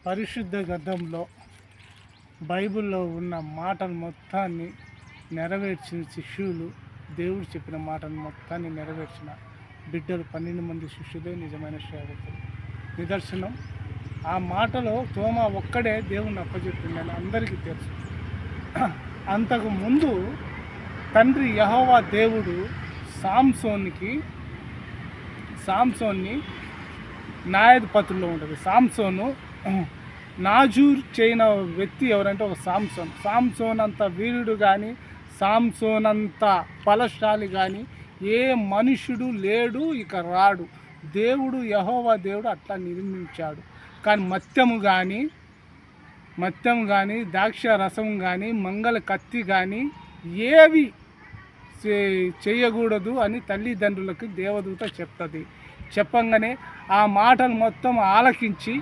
పరిశుద్ధ గ్రంథంలో బైబిల్లో ఉన్న మాటలు మొత్తాన్ని నెరవేర్చిన శిష్యులు, దేవుడు చెప్పిన మాటలు మొత్తాన్ని నెరవేర్చిన బిడ్డలు 12 మంది శిష్యులే నిజమైన సేవకులు. నిదర్శనం, ఆ మాటలో తోమా ఒక్కడే దేవుణ్ణి అప్పచెప్పిందని అందరికీ తెలుసు. అంతకు ముందు తండ్రి యెహోవా దేవుడు సాంసోన్ని న్యాయాధిపతుల్లో ఉంటుంది. సాంసోను నాజూర్ చేయన వ్యక్తి ఎవరంటే ఒక సాంసోన్ అంత వీరుడు కానీ, సాంసోన్ అంత బలశాలి కానీ ఏ మనుషుడు లేడు, ఇక రాడు. దేవుడు యెహోవా దేవుడు అట్లా నిర్మించాడు. కానీ మత్యం కానీ ద్రాక్ష రసం కానీ మంగళ కత్తి కానీ ఏవి చేయకూడదు అని తల్లిదండ్రులకు దేవదూత చెప్తుంది. చెప్పంగానే ఆ మాటలు మొత్తం ఆలకించి